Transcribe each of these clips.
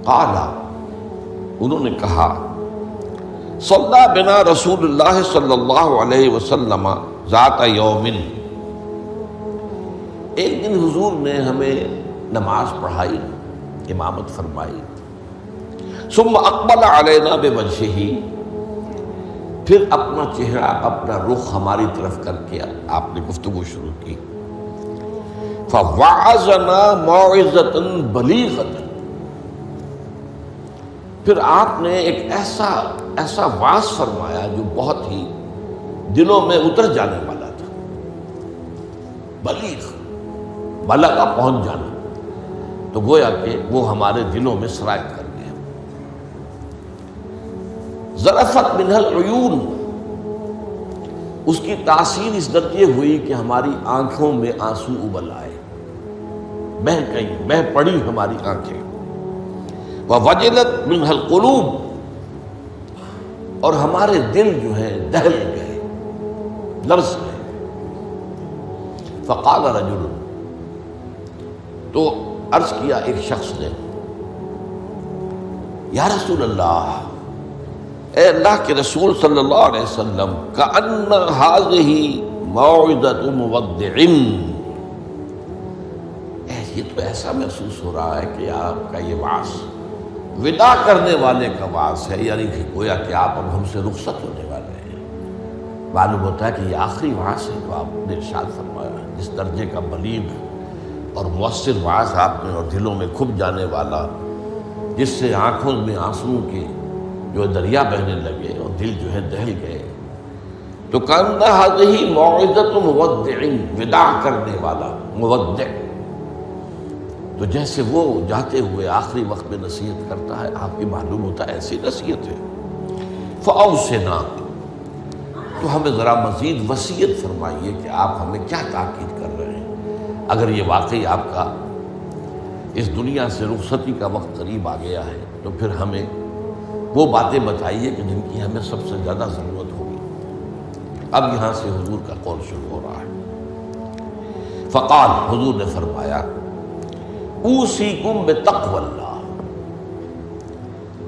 قال، انہوں نے کہا، صلی بنا رسول اللہ صلی اللہ علیہ وسلم ذات یوم، ایک دن حضور نے ہمیں نماز پڑھائی، امامت فرمائی، ثم اقبل علینا بوجہہ، پھر اپنا چہرہ اپنا رخ ہماری طرف کر کے آپ نے گفتگو شروع کی، فوعظنا موعظۃ بلیغۃ، پھر آپ نے ایک ایسا واعظ فرمایا جو بہت ہی دلوں میں اتر جانے والا تھا، بلیغ، بلغ پہنچ جانا، تو گویا کہ وہ ہمارے دلوں میں سرایت کر گیا۔ ذرفت منہ العیون، اس کی تاثیر اس درجے ہوئی کہ ہماری آنکھوں میں آنسو ابل آئے، بہہ پڑی ہماری آنکھیں، ووجلت منہ القلوب، اور ہمارے دل جو ہیں دہل گئے، لرز گئے۔ فقال رجل، تو عرض کیا ایک شخص نے، یا رسول اللہ، اے اللہ کے رسول صلی اللہ علیہ وسلم، کأن ہذہ موعظۃ مودع، یہ تو ایسا محسوس ہو رہا ہے کہ آپ کا یہ وعظ وداع کرنے والے کا وعظ ہے، یعنی کہ گویا کہ آپ اب ہم سے رخصت ہونے والے ہیں۔ معلوم ہوتا ہے کہ یہ آخری وعظ ہے جو آپ نے ارشاد فرمایا، جس درجے کا بلیغ اور مؤثر وعظ آپ نے، اور دلوں میں کھپ جانے والا، جس سے آنکھوں میں آنسو کے جو دریا بہنے لگے اور دل جو ہے دہل گئے۔ تو کأن ہذہ موعظۃ مودع، وداع کرنے والا، مودع، تو جیسے وہ جاتے ہوئے آخری وقت میں نصیحت کرتا ہے، آپ کی معلوم ہوتا ہے ایسی نصیحت ہے۔ فأوصنا، تو ہمیں ذرا مزید وصیت فرمائیے کہ آپ ہمیں کیا تاکید کر رہے ہیں، اگر یہ واقعی آپ کا اس دنیا سے رخصتی کا وقت قریب آ گیا ہے تو پھر ہمیں وہ باتیں بتائیے کہ جن کی ہمیں سب سے زیادہ ضرورت ہوگی۔ اب یہاں سے حضور کا قول شروع ہو رہا ہے۔ فقال، حضور نے فرمایا، اوصیکم بتقوی اللہ،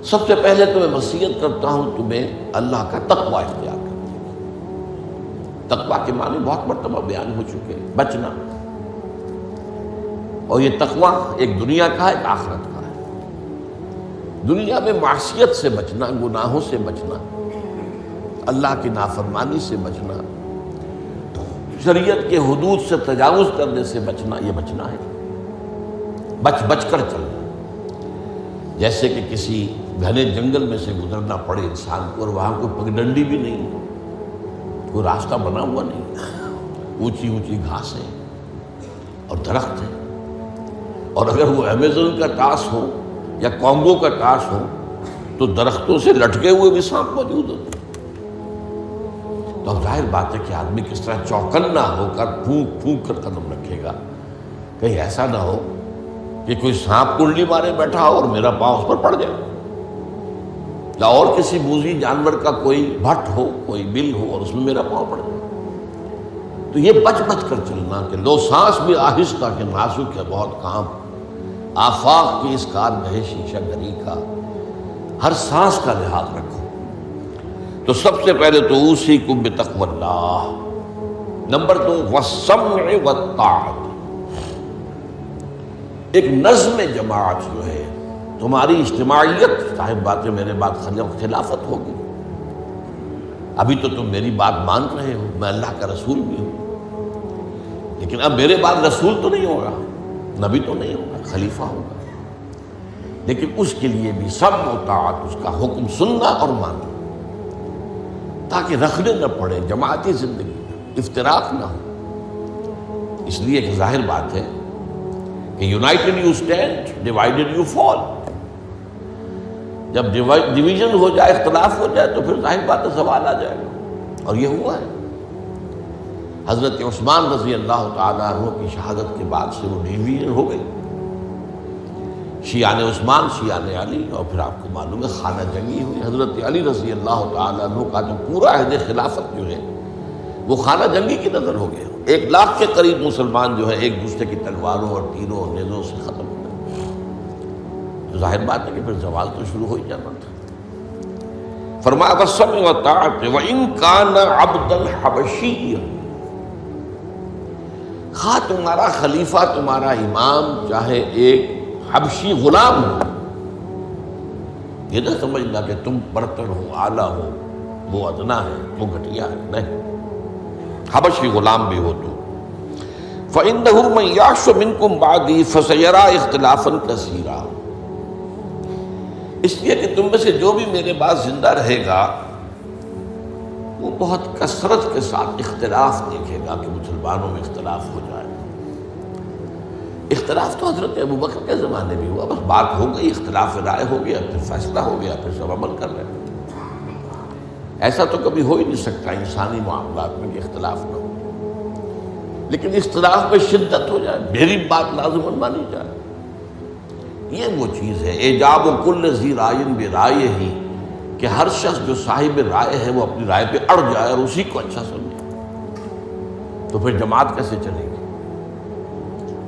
سب سے پہلے تو میں وصیت کرتا ہوں تمہیں اللہ کا تقوی اختیار کرنے کی۔ تقوی کے معنی بہت مرتبہ بیان ہو چکے، بچنا، اور یہ تقوی ایک دنیا کا ہے، ایک آخرت کا ہے۔ دنیا میں معصیت سے بچنا، گناہوں سے بچنا، اللہ کی نافرمانی سے بچنا، شریعت کے حدود سے تجاوز کرنے سے بچنا، یہ بچنا ہے، بچ کر چلنا۔ جیسے کہ کسی گھنے جنگل میں سے گزرنا پڑے انسان کو، اور وہاں کوئی پگڈنڈی بھی نہیں، کوئی راستہ بنا ہوا نہیں، اونچی اونچی گھاسیں اور درخت ہیں، اور اگر وہ امیزون کا ٹاس ہو یا کانگو کا ٹاس ہو تو درختوں سے لٹکے ہوئے بھی سانپ موجود ہوتے ہیں۔ تو اب ظاہر بات ہے کہ آدمی کس طرح چوکنا ہو کر پھونک پھونک کر قدم رکھے گا، کہیں ایسا نہ ہو کہ کوئی سانپ کنڈلی مارے بیٹھا ہو اور میرا پاؤں اس پر پڑ جائے، یا اور کسی موذی جانور کا کوئی بھٹ ہو، کوئی بل ہو اور اس میں میرا پاؤں پڑ جائے۔ تو یہ بچ کر چلنا کہ لو سانس بھی آہستہ کہ نازک ہے بہت کام، آفاق کی اس کارگاہ شیشہ گری کا، ہر سانس کا لحاظ رکھو۔ تو سب سے پہلے تو اوصیکم بتقوی اللہ، نمبر 2 والسمع والطاعۃ، ایک نظم جماعت جو ہے، تمہاری اجتماعیت، صاحب باتیں میرے بات خلافت ہوگی۔ ابھی تو تم میری بات مان رہے ہو، میں اللہ کا رسول بھی ہوں، لیکن اب میرے بعد رسول تو نہیں ہوگا، نبی تو نہیں ہوگا، خلیفہ ہوگا، لیکن اس کے لیے بھی سمع و طاعت، اس کا حکم سننا اور ماننا، تاکہ رکھنے نہ پڑے جماعتی زندگی میں، افتراق نہ ہو۔ اس لیے ایک ظاہر بات ہے کہ United you stand, divided you fall. جب ڈویژن ہو جائے، اختلاف ہو جائے، تو پھر ظاہر بات ہے زوال آ جائے گا، اور یہ ہوا ہے۔ حضرت عثمان رضی اللہ تعالیٰ عنہ کی شہادت کے بعد سے وہ ڈویژن ہو گئی، شیعان عثمان، شیعان علی، اور پھر آپ کو معلوم ہے خانہ جنگی ہوئی۔ حضرت علی رضی اللہ تعالیٰ عنہ کا جو پورا عہد خلافت جو ہے وہ خانہ جنگی کی نظر ہو گیا۔ 1 لاکھ کے قریب مسلمان جو ہے ایک دوسرے کی تلواروں اور تیروں اور نیزوں سے ختم ہو گئے۔ تو ظاہر بات ہے کہ پھر زوال تو شروع ہو ہی جانا تھا۔ فرمایا والسمع والطاعۃ وإن كان عبدا حبشیا، خواہ تمہارا خلیفہ تمہارا امام چاہے ایک حبشی غلام ہو، یہ نہ سمجھنا کہ تم برتر ہو، اعلیٰ ہو، وہ ادنا ہے، وہ گھٹیا ہے، نہیں، حبشی غلام بھی ہو تو فَإِنَّهُ مَن يَعْشُ مِنكُم بَعْدِي فَسَيَرَىٰ اخْتِلَافًا كَثِيرًا، اس لیے کہ تم میں سے جو بھی میرے بعد زندہ رہے گا وہ بہت کثرت کے ساتھ اختلاف دیکھے گا کہ مسلمانوں میں اختلاف ہو جائے۔ اختلاف تو حضرت ابوبکر کے زمانے بھی ہوا، بس بات ہو گئی، اختلاف رائے ہو گیا، پھر فیصلہ ہو گیا، پھر سب عمل کر رہے ہیں۔ ایسا تو کبھی ہو ہی نہیں سکتا انسانی معاملات میں کہ اختلاف نہ ہو، لیکن اختلاف میں شدت ہو جائے، میری بات لازماً مانی جائے، یہ وہ چیز ہے ایجاب کل ذی رائے برائے ہی، کہ ہر شخص جو صاحب رائے ہے وہ اپنی رائے پہ اڑ جائے اور اسی کو اچھا سمجھے، تو پھر جماعت کیسے چلے گی؟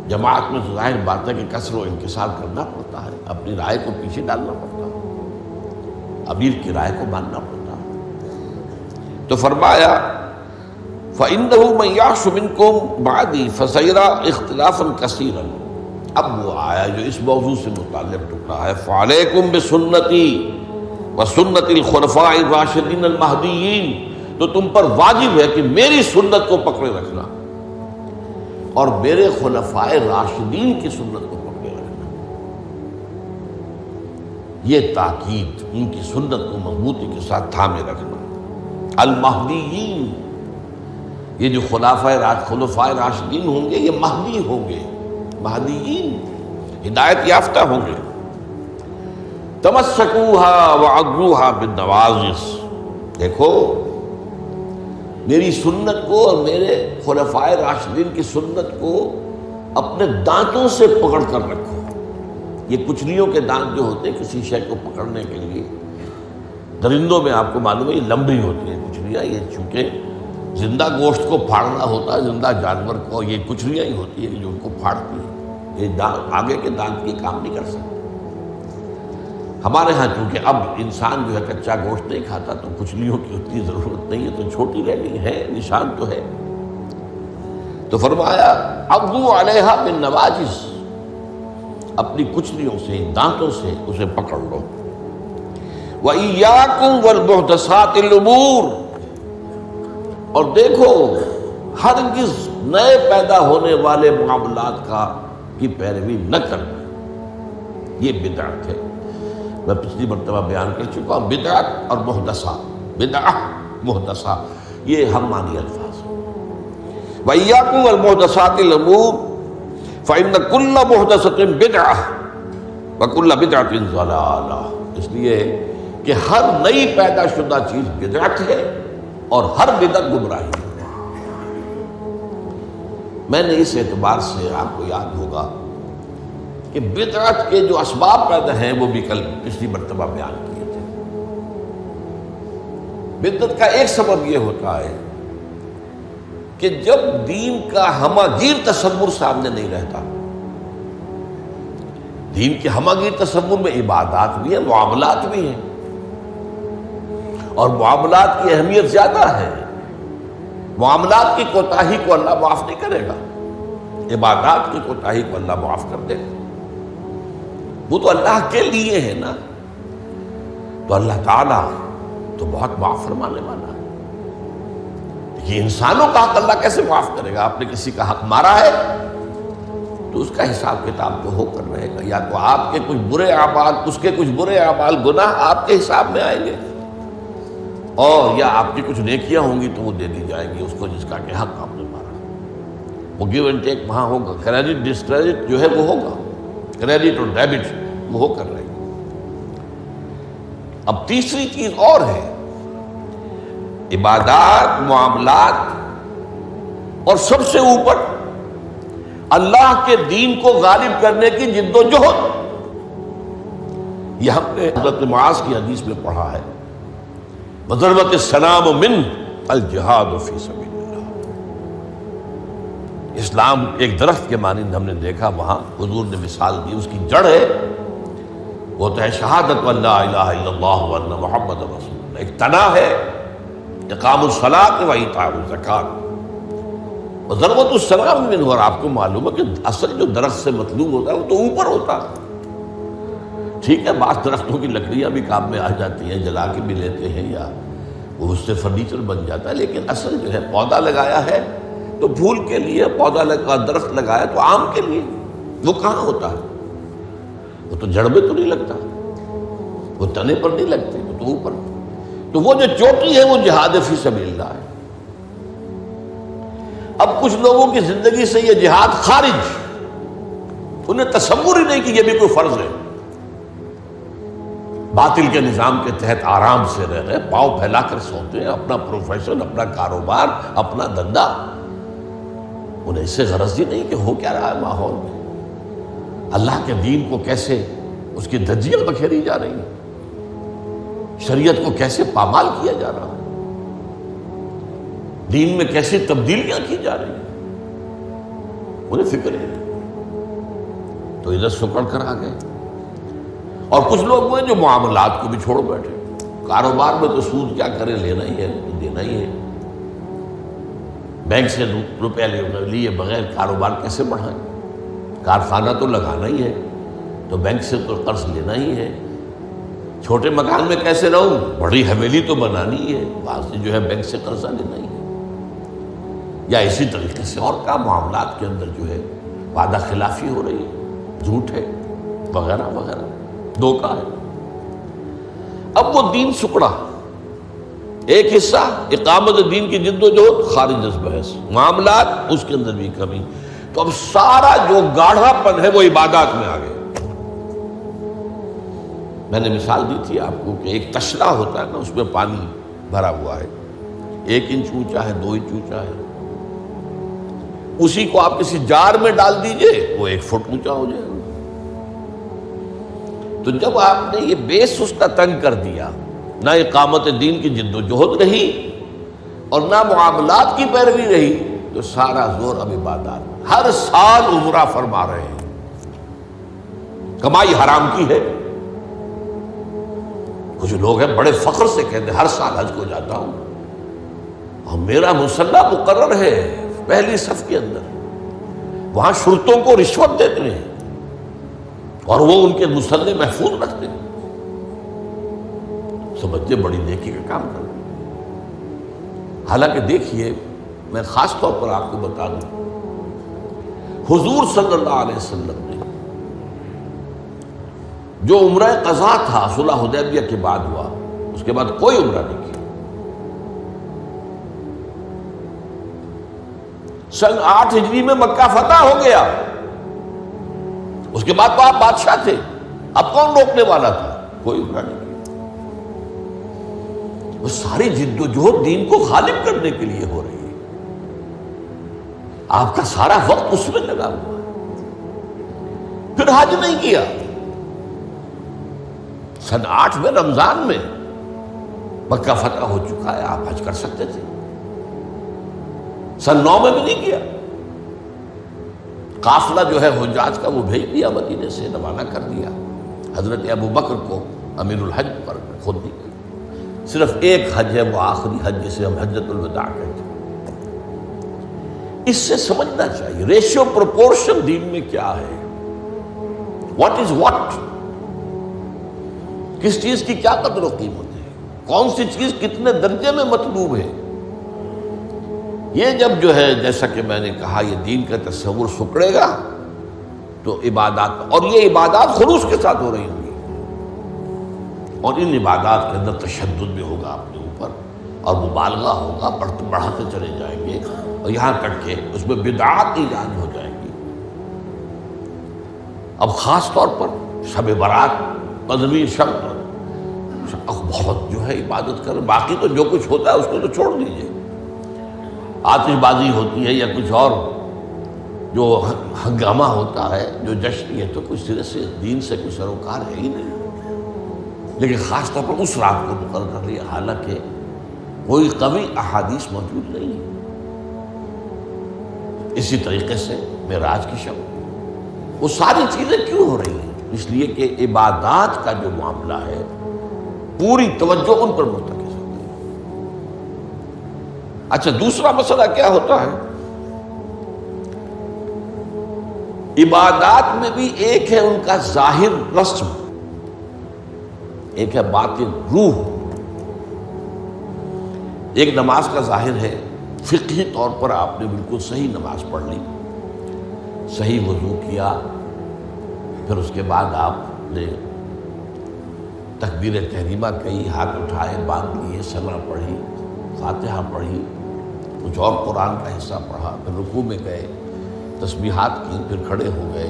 جماعت میں تو ظاہر بات ہے کہ کثر و انکسار کرنا پڑتا ہے، اپنی رائے کو پیچھے ڈالنا پڑتا ہے، امیر کی رائے کو ماننا پڑتا ہے۔ تو فرمایا فَإِنَّهُ مَن يَعْشُ مِنكُم بَعْدِي فَسَيَرَىٰ اخْتِلَافًا كَثِيرًا، اب وہ آیا جو اس موضوع سے متعلق ٹکڑا ہے، فَعَلَيْكُمْ بِسُنَّتِي وَسُنَّتِ الْخُلَفَاءِ الرَّاشِدِينَ الْمَهْدِيِّينَ، تو تم پر واجب ہے کہ میری سنت کو پکڑے رکھنا اور میرے خلفائے راشدین کی سنت کو پکڑے رکھنا، یہ تاکید، ان کی سنت کو مضبوطی کے ساتھ تھامے رکھنا۔ المہدیین، یہ جو خلفائے راشدین ہوں گے یہ مہدی ہوں گے، مہدیین ہدایت یافتہ ہوں گے۔ تمسکوها وعضوها بالنواجذ، دیکھو میری سنت کو اور میرے خلفائے راشدین کی سنت کو اپنے دانتوں سے پکڑ کر رکھو۔ یہ کچلیوں کے دانت جو ہوتے ہیں کسی شے کو پکڑنے کے لیے، درندوں میں آپ کو معلوم ہے یہ لمبی ہوتی ہیں کچلیاں، یہ چونکہ زندہ گوشت کو پھاڑنا ہوتا ہے، زندہ جانور کو یہ کچلیاں ہی ہوتی ہیں جو ان کو پھاڑتی ہیں، یہ آگے کے دانت کی کام نہیں کر سکتے۔ ہمارے ہاں چونکہ اب انسان جو ہے کچا گوشت نہیں کھاتا تو کچلیوں کی اتنی ضرورت نہیں ہے، تو چھوٹی رہ گئی ہے، نشان تو ہے۔ تو فرمایا عضوا علیہا بالنواجذ، اپنی کچلیوں سے، دانتوں سے اسے پکڑ لو۔ وَإِيَّاكُمْ وَالْمُحْدَثَاتِ الْأُمُورِ، اور دیکھو ہرگز نئے پیدا ہونے والے معاملات کی پیروی نہ کرنا، یہ بدعت ہے۔ میں پچھلی مرتبہ بیان کر چکا ہوں، بدعت اور محدثہ، بدعہ محدثہ یہ ہم معنی الفاظ ہیں۔ وَإِيَّاكُمْ وَالْمُحْدَثَاتِ الْأُمُورِ فَإِنَّ كُلَّ مُحْدَثَةٍ بِدْعَةٌ وَكُلَّ بِدْعَةٍ ضَلَالَةٌ، اس لیے کہ ہر نئی پیدا شدہ چیز بدعت ہے اور ہر بدعت گمراہی ہے۔ میں نے اس اعتبار سے آپ کو یاد ہوگا کہ بدعت کے جو اسباب پیدا ہیں وہ بھی کل پچھلی مرتبہ بیان کیے تھے۔ بدعت کا ایک سبب یہ ہوتا ہے کہ جب دین کا ہماگیر تصور سامنے نہیں رہتا، دین کے ہماگیر تصور میں عبادات بھی ہیں، معاملات بھی ہیں، اور معاملات کی اہمیت زیادہ ہے، معاملات کی کوتاہی کو اللہ معاف نہیں کرے گا، عبادات کی کوتاہی کو اللہ معاف کر دے گا، وہ تو اللہ کے لیے ہے نا، تو اللہ تعالیٰ تو بہت معاف فرمانے والا ہے۔ یہ انسانوں کا حق اللہ کیسے معاف کرے گا؟ آپ نے کسی کا حق مارا ہے تو اس کا حساب کتاب تو ہو کر رہے گا، یا تو آپ کے کچھ برے اعمال، اس کے کچھ برے اعمال، گناہ آپ کے حساب میں آئیں گے، اور یا آپ کی کچھ نیکیاں ہوں گی تو وہ دے دی جائیں گی اس کو جس کا کہ حق آپ نے مارا۔ وہ گیو اینڈ ٹیک وہاں ہوگا، کریڈٹ ڈسکریڈٹ جو ہے وہ ہوگا، کریڈٹ اور ڈیبٹ وہ ہو کر رہے گی۔ اب تیسری چیز اور ہے، عبادات، معاملات، اور سب سے اوپر اللہ کے دین کو غالب کرنے کی جد و جہد۔ یہ ہم نے حضرت معاذ کی حدیث میں پڑھا ہے، وَضَرْبَتِ السَّلَامُ مِنْ الْجِهَادُ فِي سَبِيلِ اللَّهِ۔ اسلام ایک درخت کے مانند ہم نے دیکھا، وہاں حضور نے مثال دی، اس کی جڑ ہے وہ تو ہے شہادت لا الہ الا اللہ وان محمد رسول اللہ، ایک تنا ہے اقام الصلاۃ و ایتاء الزکات و ضربۃ السلام منہ، اور آپ کو معلوم ہے کہ اصل جو درخت سے مطلوب ہوتا ہے وہ تو اوپر ہوتا ہے۔ ٹھیک ہے، بعض درختوں کی لکڑیاں بھی کام میں آ جاتی ہیں، جلا کے بھی لیتے ہیں یا وہ اس سے فرنیچر بن جاتا ہے، لیکن اصل جو ہے پودا لگایا ہے تو پھول کے لیے، پودا لگا درخت لگایا تو آم کے لیے، وہ کہاں ہوتا ہے؟ وہ تو جڑ میں تو نہیں لگتا، وہ تنے پر نہیں لگتے، وہ تو اوپر۔ تو وہ جو چوٹی ہے وہ جہاد فی سبیل اللہ ہے۔ اب کچھ لوگوں کی زندگی سے یہ جہاد خارج، انہیں تصور ہی نہیں کہ یہ بھی کوئی فرض ہے، باطل کے نظام کے تحت آرام سے رہ رہے، پاؤں پھیلا کر سوتے ہیں، اپنا پروفیشن، اپنا کاروبار، اپنا دھندا، انہیں اس سے غرض ہی نہیں کہ ہو کیا رہا ہے ماحول میں، اللہ کے دین کو کیسے اس کی دھجیاں بکھیری جا رہی ہیں، شریعت کو کیسے پامال کیا جا رہا ہے، دین میں کیسی تبدیلیاں کی جا رہی ہیں، انہیں فکر ہے۔ تو ادھر سکڑ کر آ گئے۔ اور کچھ لوگ وہ ہیں جو معاملات کو بھی چھوڑ بیٹھے، کاروبار میں تو سود کیا کریں، لینا ہی ہے، دینا ہی ہے، بینک سے روپیہ لیے بغیر کاروبار کیسے بڑھائیں، کارخانہ تو لگانا ہی ہے، تو بینک سے تو قرض لینا ہی ہے، چھوٹے مکان میں کیسے رہوں، بڑی حویلی تو بنانی ہی ہے، بعض سے جو ہے بینک سے قرضہ لینا ہی ہے، یا اسی طریقے سے اور کا معاملات کے اندر جو ہے وعدہ خلافی ہو رہی ہے، جھوٹ ہے، وغیرہ وغیرہ، دھوکہ ہے۔ اب وہ دین سکڑا، ایک حصہ اقامت دین کی جد و جہد خارج از بحث، معاملات اس کے اندر بھی کمی، تو اب سارا جو گاڑھا پن ہے وہ عبادات میں آ گیا۔ میں نے مثال دی تھی آپ کو کہ ایک تشلا ہوتا ہے نا، اس میں پانی بھرا ہوا ہے، 1 انچ اونچا ہے، 2 انچ اونچا ہے، اسی کو آپ کسی جار میں ڈال دیجئے وہ 1 فٹ اونچا ہو جائے گا۔ تو جب آپ نے یہ بیس اس کا تنگ کر دیا، نہ اقامت دین کی جد و جہد رہی اور نہ معاملات کی پیروی رہی، تو سارا زور اب عبادات، ہر سال عمرہ فرما رہے ہیں، کمائی حرام کی ہے۔ کچھ لوگ ہیں بڑے فخر سے کہتے ہیں ہر سال حج کو جاتا ہوں، اور میرا مصلی مقرر ہے پہلی صف کے اندر، وہاں شرطوں کو رشوت دیتے ہیں اور وہ ان کے مصلی محفوظ رکھتے ہیں، سمجھتے بڑی نیکی کا کام کر رہے ہیں۔ حالانکہ دیکھیے، میں خاص طور پر آپ کو بتا دوں، حضور صلی اللہ علیہ وسلم نے جو عمرہ قضا تھا صلح حدیبیہ کے بعد ہوا، اس کے بعد کوئی عمرہ نہیں کیا۔ سن 8 ہجری میں مکہ فتح ہو گیا، اس کے بعد تو آپ بادشاہ تھے، اب کون روکنے والا تھا؟ کوئی عمرہ نہیں کیا۔ وہ ساری جد و جہد دین کو غالب کرنے کے لیے ہو رہی ہے، آپ کا سارا وقت اس میں لگا ہوا ہے۔ پھر حج نہیں کیا، سن 8 میں رمضان میں مکہ فتح ہو چکا ہے، آپ حج کر سکتے تھے، سن 9 میں بھی نہیں کیا۔ قافلہ جو ہے حجاج کا وہ بھیج دیا، مدینے سے روانہ کر دیا، حضرت ابو بکر کو امیر الحج پر خود دی گئی۔ صرف ایک حج ہے، وہ آخری حج جسے ہم حجۃ الوداع کہتے ہیں۔ اس سے سمجھنا چاہیے ریشیو پروپورشن دین میں کیا ہے، واٹ از واٹ، کس چیز کی کیا قدر و قیمت ہے، کون سی چیز کتنے درجے میں مطلوب ہے۔ یہ جب جو ہے جیسا کہ میں نے کہا یہ دین کا تصور سکڑے گا تو عبادات، اور یہ عبادات خلوص کے ساتھ ہو رہی ہوں گی، اور ان عبادات کے اندر تشدد بھی ہوگا اپنے اوپر، اور مبالغہ ہوگا، بڑھاتے چلے جائیں گے، اور یہاں تک کہ اس میں بدعات ایجاد ہو جائیں گی۔ اب خاص طور پر شب برات، قدمی شب، بہت جو ہے عبادت کر، باقی تو جو کچھ ہوتا ہے اس کو تو چھوڑ دیجئے، آتش بازی ہوتی ہے یا کچھ اور جو ہنگامہ ہوتا ہے، جو جشن، یہ تو کچھ سرے سے دین سے کوئی سروکار ہے ہی نہیں۔ لیکن خاص طور پر اس رات کو مقرر کر لیا، حالانکہ کوئی قوی احادیث موجود نہیں ہے۔ اسی طریقے سے معراج کی شب، وہ ساری چیزیں کیوں ہو رہی ہیں؟ اس لیے کہ عبادات کا جو معاملہ ہے پوری توجہ ان پر مرتکز ہو گئی۔ اچھا، دوسرا مسئلہ کیا ہوتا ہے؟ عبادات میں بھی ایک ہے ان کا ظاہر رسم، ایک ہے باطن روح۔ ایک نماز کا ظاہر ہے، فقہی طور پر آپ نے بالکل صحیح نماز پڑھ لی، صحیح وضو کیا، پھر اس کے بعد آپ نے تکبیر تحریمہ کہی، ہاتھ اٹھائے، باندھ لیے، ثنا پڑھی، فاتحہ پڑھی، کچھ اور قرآن کا حصہ پڑھا، پھر رکوع میں گئے، تسبیحات کی، پھر کھڑے ہو گئے،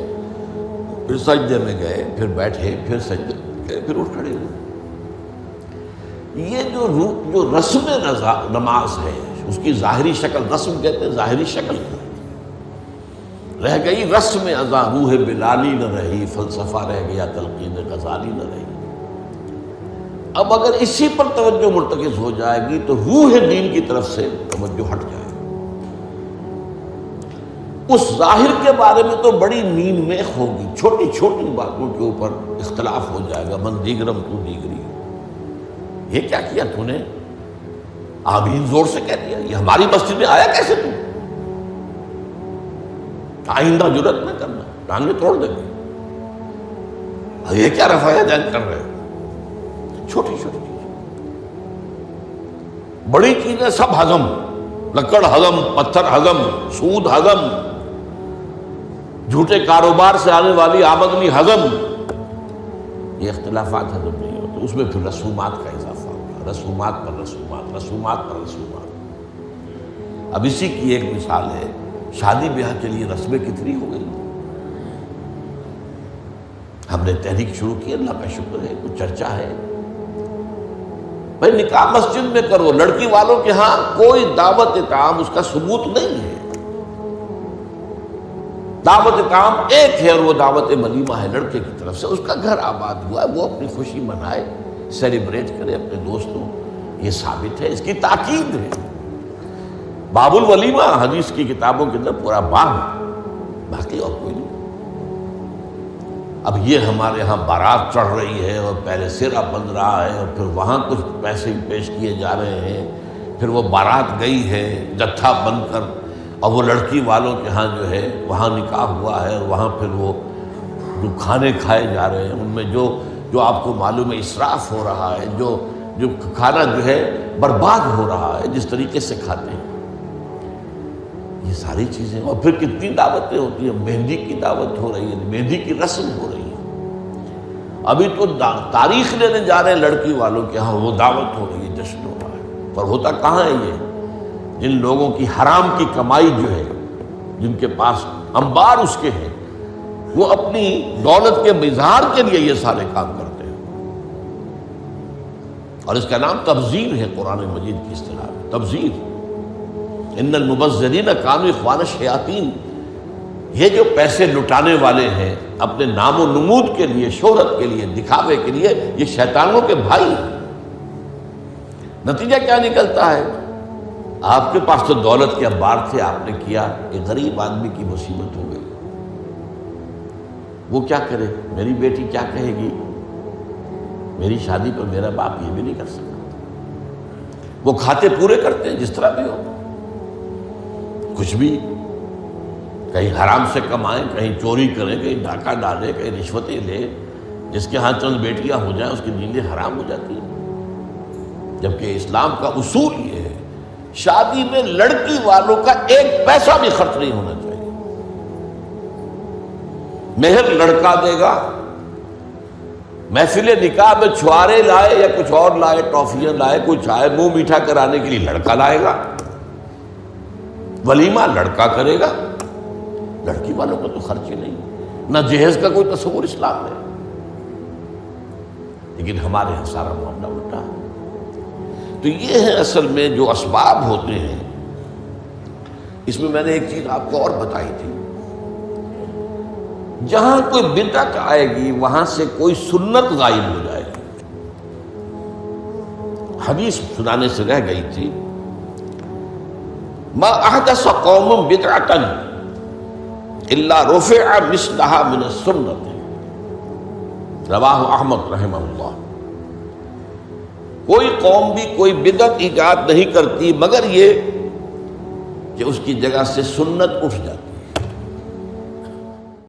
پھر سجدے میں گئے، پھر بیٹھے، پھر سجدے میں گئے، پھر اٹھ کھڑے ہوئے۔ یہ جو رسم نماز ہے، اس کی ظاہری شکل، رسم کہتے ہیں ظاہری شکل رہ گئی، رسم ازاں روح بلالی نہ رہی، فلسفہ رہ گیا تلقین غزالی نہ رہی۔ اب اگر اسی پر توجہ مرتکز ہو جائے گی تو روح دین کی طرف سے توجہ ہٹ جائے گی۔ اس ظاہر کے بارے میں تو بڑی نیند میخ ہوگی، چھوٹی چھوٹی باتوں کے اوپر اختلاف ہو جائے گا، من دیگرم تو دیگری، یہ کیا کیا تو نے؟ آمین زور سے کہہ دیا، یہ ہماری مسجد میں آیا کیسے تو؟ آئندہ جرت نہ کرنا، ٹانگیں توڑ دیں گے۔ یہ کیا رفع دین کر رہے ہیں؟ چھوٹی چھوٹی چیز، بڑی چیزیں سب ہضم، لکڑ ہضم، پتھر ہضم، سود ہضم، جھوٹے کاروبار سے آنے والی آمدنی ہضم، یہ اختلافات ہضم نہیں ہوتے۔ اس میں پھر رسومات کا اضافہ ہوگا، رسومات پر رسومات، رسومات پر رسومات۔ اب اسی کی ایک مثال ہے، شادی بیاہ کے لیے رسمیں کتنی ہو گئی۔ ہم نے تحریک شروع کی، اللہ کا شکر ہے، کچھ چرچا ہے۔ بھائی نکاح مسجد میں کرو، لڑکی والوں کے ہاں کوئی دعوت طعام اس کا ثبوت نہیں ہے۔ دعوت طعام ایک ہے اور وہ دعوت ولیمہ ہے لڑکے کی طرف سے، اس کا گھر آباد ہوا ہے، وہ اپنی خوشی منائے، سیلیبریٹ کرے اپنے دوستوں، یہ ثابت ہے، اس کی تاکید ہے۔ باب الولیمہ حدیث کی کتابوں کے اندر پورا باب ہے، باقی اور کوئی نہیں۔ اب یہ ہمارے ہاں بارات چڑھ رہی ہے اور پہلے سرا بن رہا ہے اور پھر وہاں کچھ پیسے پیش کیے جا رہے ہیں، پھر وہ بارات گئی ہے جتھا بن کر، اور وہ لڑکی والوں کے ہاں جو ہے وہاں نکاح ہوا ہے، اور وہاں پھر وہ جو کھانے کھائے جا رہے ہیں ان میں جو آپ کو معلوم ہے اسراف ہو رہا ہے، جو کھانا جو ہے برباد ہو رہا ہے جس طریقے سے کھاتے ہیں، یہ ساری چیزیں۔ اور پھر کتنی دعوتیں ہوتی ہیں، مہندی کی دعوت ہو رہی ہے، مہندی کی رسم ہو رہی ہے، ابھی تو تاریخ لینے جا رہے ہیں لڑکی والوں کے ہاں، وہ دعوت ہو رہی ہے، جشن ہو رہا ہے۔ پر ہوتا کہاں ہے یہ؟ جن لوگوں کی حرام کی کمائی جو ہے، جن کے پاس انبار اس کے ہیں، وہ اپنی دولت کے اظہار کے لیے یہ سارے کام کرتے ہیں، اور اس کا نام تبذیر ہے قرآن مجید کی اصطلاح میں، تبذیر۔ ان المبذرین کانوا اخوان الشیاطین، یہ جو پیسے لٹانے والے ہیں اپنے نام و نمود کے لیے، شہرت کے لیے، دکھاوے کے لیے، یہ شیطانوں کے بھائی ہیں۔ نتیجہ کیا نکلتا ہے؟ آپ کے پاس تو دولت کے انبار تھے، آپ نے کیا، ایک غریب آدمی کی مصیبت ہو گئی، وہ کیا کرے؟ میری بیٹی کیا کہے گی؟ میری شادی پر میرا باپ یہ بھی نہیں کر سکتا۔ وہ کھاتے پورے کرتے ہیں جس طرح بھی ہو، کچھ بھی، کہیں حرام سے کمائیں، کہیں چوری کریں، کہیں ڈاکہ ڈالیں، کہیں رشوتیں لیں، جس کے ہاں چند بیٹیاں ہو جائیں اس کی نیندیں حرام ہو جاتی ہیں۔ جبکہ اسلام کا اصول یہ ہے، شادی میں لڑکی والوں کا ایک پیسہ بھی خرچ نہیں ہونا چاہیے، مہر لڑکا دے گا، محفل نکاح میں چھوارے لائے یا کچھ اور لائے، ٹافیاں لائے، کچھ آئے، منہ میٹھا کرانے کے لیے لڑکا لائے گا، ولیمہ لڑکا کرے گا، لڑکی والوں کا تو خرچ ہی نہیں، نہ جہیز کا کوئی تصور اسلام میں۔ لیکن ہمارے یہاں سارا معاملہ الٹا ہے۔ تو یہ ہے اصل میں جو اسباب ہوتے ہیں۔ اس میں میں نے ایک چیز آپ کو اور بتائی تھی، جہاں کوئی بدعت آئے گی وہاں سے کوئی سنت غائب ہو جائے گی۔ حدیث سنانے سے رہ گئی تھی، ما احدث قوم بدعۃ الا رفع مثلها من السنت، رواہ احمد رحمہ اللہ۔ کوئی قوم بھی کوئی بدعت ایجاد نہیں کرتی مگر یہ کہ اس کی جگہ سے سنت اٹھ جاتی۔